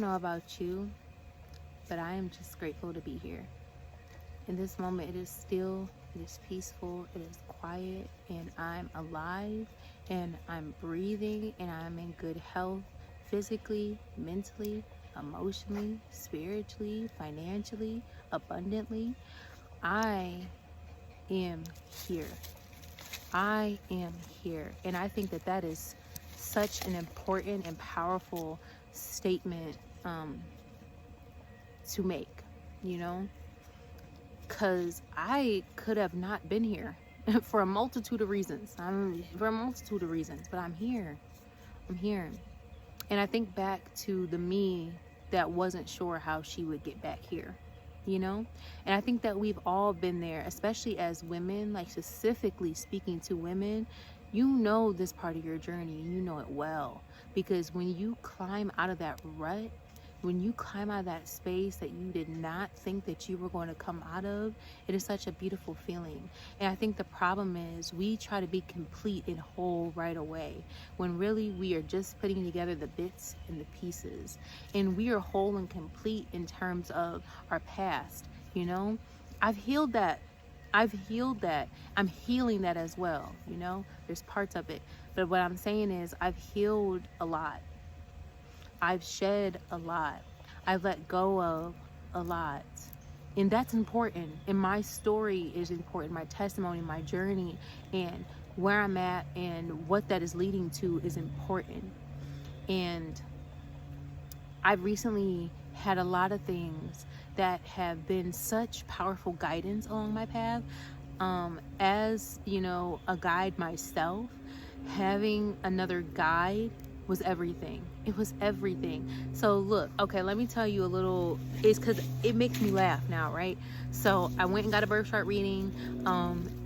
Know about you, but I am just grateful to be here. In this moment, it is still, it is peaceful, it is quiet, and I'm alive, and I'm breathing, and I'm in good health physically, mentally, emotionally, spiritually, financially, abundantly. I am here. I am here. And I think that that is such an important and powerful statement to make, you know, because I could have not been here for a multitude of reasons. But I'm here. I'm here. And I think back to the me that wasn't sure how she would get back here, you know? And I think that we've all been there, especially as women, like specifically speaking to women. You know this part of your journey, and you know it well, because when you climb out of that rut, when you climb out of that space that you did not think that you were going to come out of, it is such a beautiful feeling. And I think the problem is we try to be complete and whole right away, when really we are just putting together the bits and the pieces. And we are whole and complete in terms of our past, you know? I've healed that. I'm healing that as well, you know? There's parts of it. But what I'm saying is I've healed a lot. I've shed a lot. I've let go of a lot. And that's important. And my story is important. My testimony, my journey, and where I'm at and what that is leading to is important. And I've recently had a lot of things that have been such powerful guidance along my path. As you know, a guide myself, having another guide was everything. It was everything. So look, okay, let me tell you a little. It's because it makes me laugh now, right? So I went and got a birth chart reading.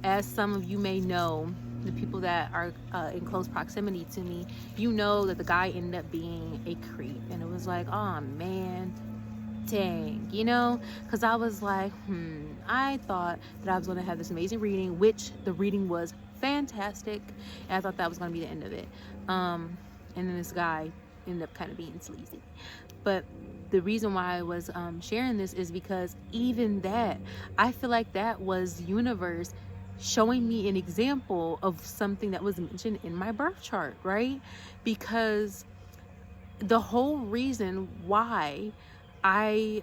As some of you may know, the people that are in close proximity to me, you know that the guy ended up being a creep. And it was like, oh man, dang, you know, because I was like, I thought that I was going to have this amazing reading, which the reading was fantastic, and I thought that was going to be the end of it. And then this guy ended up kind of being sleazy. But the reason why I was sharing this is because even that, I feel like that was universe showing me an example of something that was mentioned in my birth chart, right? Because the whole reason why I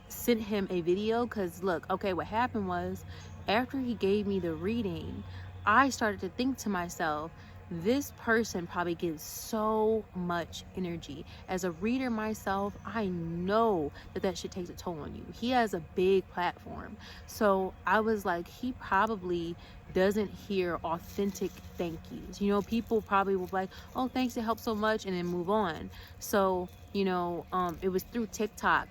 sent him a video, because look, okay, what happened was after he gave me the reading, I started to think to myself, this person probably gives so much energy. As a reader myself, I know that that shit takes a toll on you. He has a big platform. So I was like, he probably doesn't hear authentic thank yous. You know, people probably will be like, oh, thanks, it helped so much, and then move on. So, you know, it was through TikTok.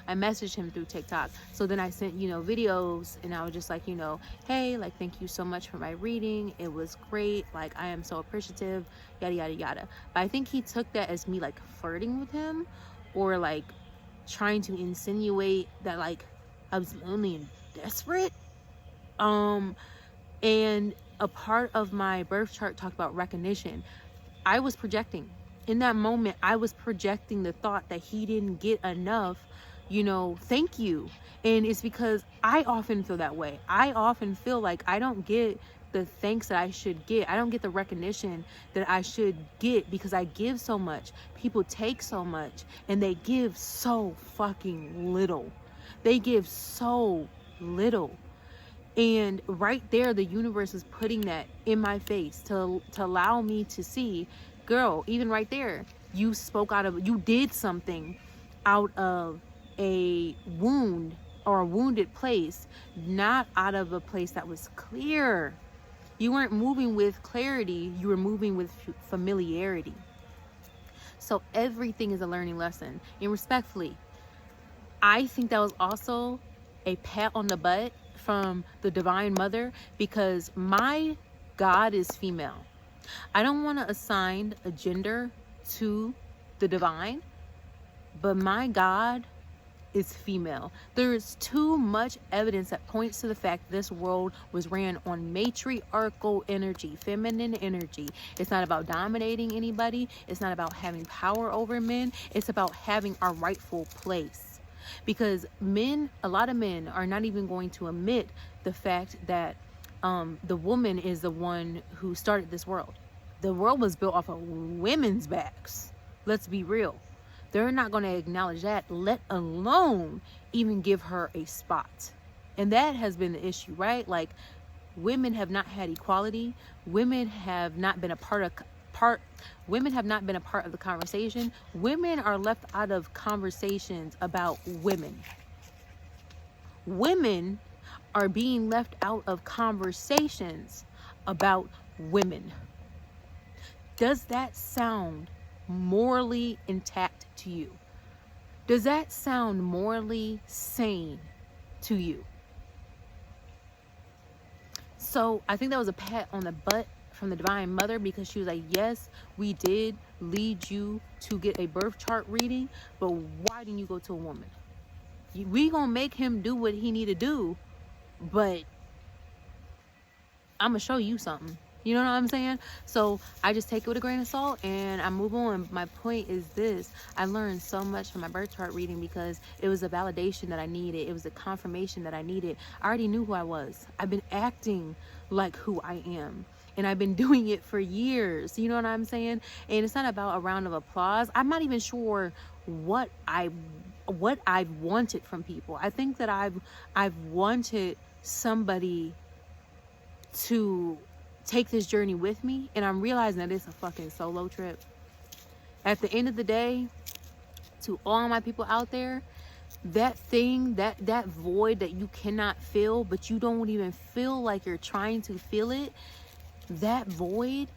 I messaged him through TikTok. So then I sent, you know, videos, and I was just like, you know, hey, like, thank you so much for my reading. It was great. Like, I am so appreciative, yada, yada, yada. But I think he took that as me like flirting with him, or like trying to insinuate that like I was lonely and desperate. And a part of my birth chart talked about recognition. I was projecting. In that moment, I was projecting the thought that he didn't get enough, you know, thank you. And it's because I often feel that way. I often feel like I don't get the thanks that I should get. I don't get the recognition that I should get because I give so much. People take so much, and they give so fucking little. They give so little. And right there, the universe is putting that in my face to allow me to see, girl, even right there, you did something out of a wound or a wounded place, not out of a place that was clear. You weren't moving with clarity, you were moving with familiarity. So everything is a learning lesson. And respectfully, I think that was also a pat on the butt from the Divine Mother, because my God is female. I don't want to assign a gender to the divine, but my God is female. There is too much evidence that points to the fact this world was ran on matriarchal energy, feminine energy. It's not about dominating anybody. It's not about having power over men. It's about having our rightful place. Because men, a lot of men are not even going to admit the fact that the woman is the one who started this world. The world was built off of women's backs. Let's be real. They're not going to acknowledge that, let alone even give her a spot. And that has been the issue, right? Like, women have not had equality. Women have not been a part of the conversation. Women are left out of conversations about women. Women are being left out of conversations about women. Does that sound morally intact to you? Does that sound morally sane to you? So I think that was a pat on the butt from the Divine Mother, because she was like, yes, we did lead you to get a birth chart reading, but why didn't you go to a woman? We gonna make him do what he need to do, but I'm gonna show you something. You know what I'm saying? So I just take it with a grain of salt and I move on. My point is this: I learned so much from my birth chart reading because it was a validation that I needed. It was a confirmation that I needed. I already knew who I was. I've been acting like who I am, and I've been doing it for years. You know what I'm saying? And it's not about a round of applause. I'm not even sure what I've wanted from people. I think that I've wanted somebody to take this journey with me, and I'm realizing that it's a fucking solo trip. At the end of the day, to all my people out there, that thing, that void that you cannot fill, but you don't even feel like you're trying to fill it, that void,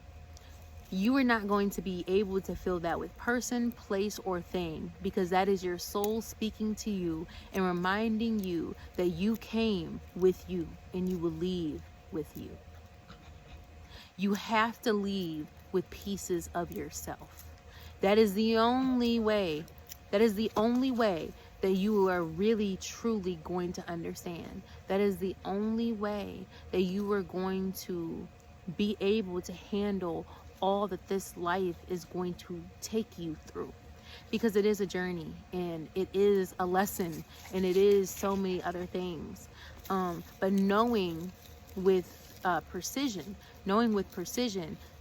you are not going to be able to fill that with person, place, or thing, because that is your soul speaking to you and reminding you that you came with you and you will leave with you. You have to leave with pieces of yourself. That is the only way. That is the only way that you are really, truly going to understand. That is the only way that you are going to be able to handle all that this life is going to take you through. Because it is a journey, and it is a lesson, and it is so many other things. But knowing with precision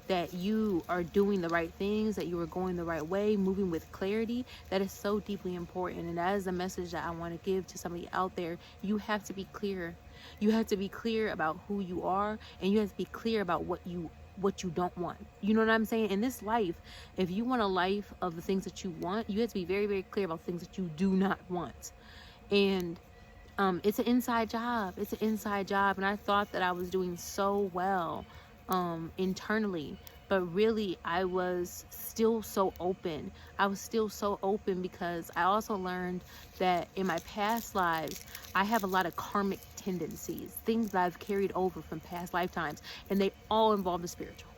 that you are doing the right things, that you are going the right way, moving with clarity, that is so deeply important. And that is the message that I want to give to somebody out there. You have to be clear. You have to be clear about who you are, and you have to be clear about what you don't want. You know what I'm saying? In this life, if you want a life of the things that you want, you have to be very, very clear about things that you do not want. And it's an inside job. It's an inside job. And I thought that I was doing so well internally, but really I was still so open. I was still so open because I also learned that in my past lives, I have a lot of karmic tendencies, things that I've carried over from past lifetimes, and they all involve the spiritual.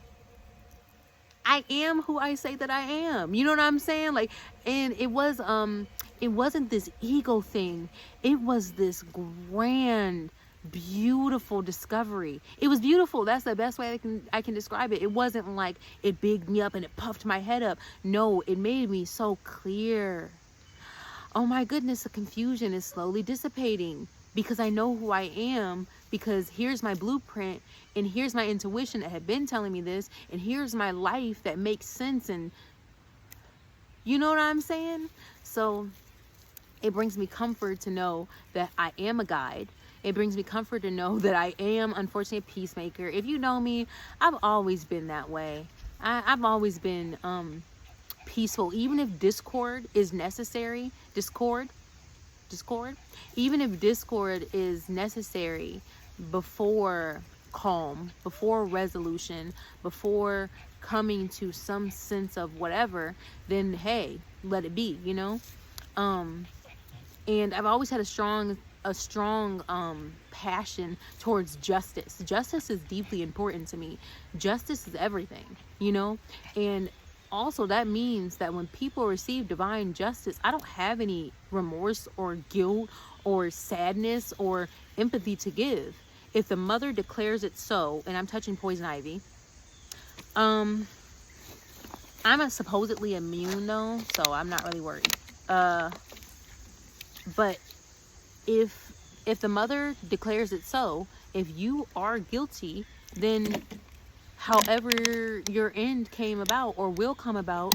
I am who I say that I am. You know what I'm saying? Like, and it wasn't this ego thing. It was this grand, beautiful discovery. It was beautiful. That's the best way I can describe it. It wasn't like it bigged me up and it puffed my head up. No, it made me so clear. Oh my goodness, the confusion is slowly dissipating because I know who I am, because here's my blueprint, and here's my intuition that had been telling me this, and here's my life that makes sense. And you know what I'm saying? So it brings me comfort to know that I am a guide. It brings me comfort to know that I am, unfortunately, a peacemaker. If you know me, I've always been that way. I've always been peaceful, even if discord is necessary. Discord. Even if discord is necessary before calm, before resolution, before coming to some sense of whatever, then hey, let it be, you know? And I've always had a strong passion towards justice. Justice is deeply important to me. Justice is everything, you know? And also that means that when people receive divine justice, I don't have any remorse or guilt or sadness or empathy to give. If the mother declares it so, and I'm touching poison ivy, I'm supposedly immune though, so I'm not really worried. But if the mother declares it so, if you are guilty, then however your end came about or will come about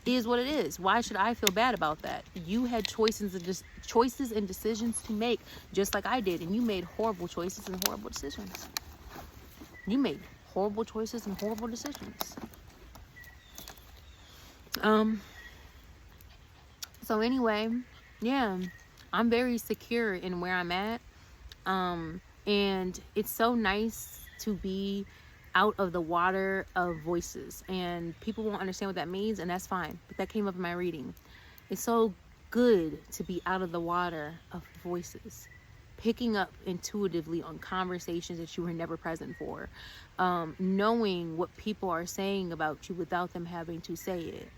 is what it is. Why should I feel bad about that? You had choices and decisions to make, just like I did, and you made horrible choices and horrible decisions. You made horrible choices and horrible decisions. So anyway, yeah, I'm very secure in where I'm at. And it's so nice to be out of the water of voices, and people won't understand what that means, and that's fine, but that came up in my reading. It's so good to be out of the water of voices, picking up intuitively on conversations that you were never present for, knowing what people are saying about you without them having to say it,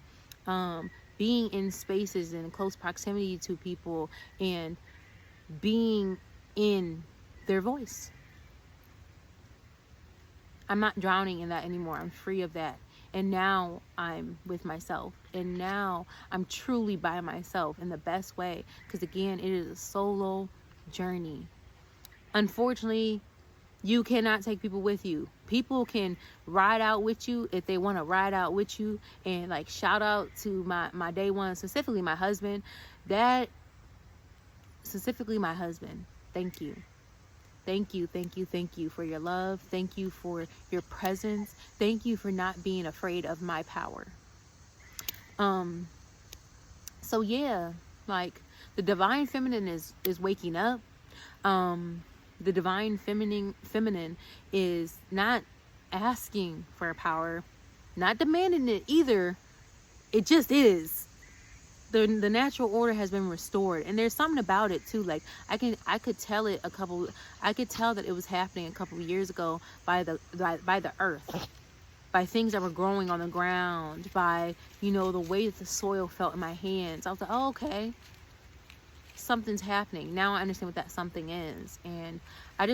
being in spaces in close proximity to people and being in their voice. I'm not drowning in that anymore. I'm free of that. And now I'm with myself. And now I'm truly by myself in the best way. Because again, it is a solo journey. Unfortunately, you cannot take people with you. People can ride out with you if they want to ride out with you. And like, shout out to my day one, specifically my husband. Specifically my husband. Thank you. Thank you, thank you, thank you for your love. Thank you for your presence. Thank you for not being afraid of my power. So yeah, like the divine feminine is waking up. The divine feminine is not asking for power, not demanding it either. It just is. The natural order has been restored, and there's something about it too. Like I could tell that it was happening a couple of years ago by the earth, by things that were growing on the ground, by the way that the soil felt in my hands. I was like, oh, okay, something's happening. Now I understand what that something is. And I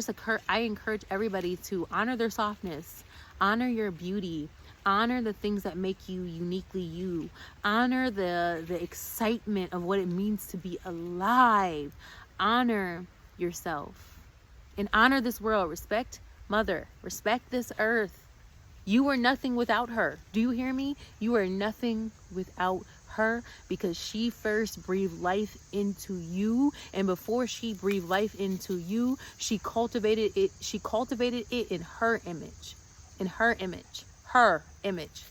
encourage everybody to honor their softness, honor your beauty, honor the things that make you uniquely you, honor the excitement of what it means to be alive, honor yourself, and honor this world. Respect mother, respect this earth. You are nothing without her. Do you hear me? You are nothing without her, because she first breathed life into you, and before she breathed life into you, she cultivated it in her image, her image.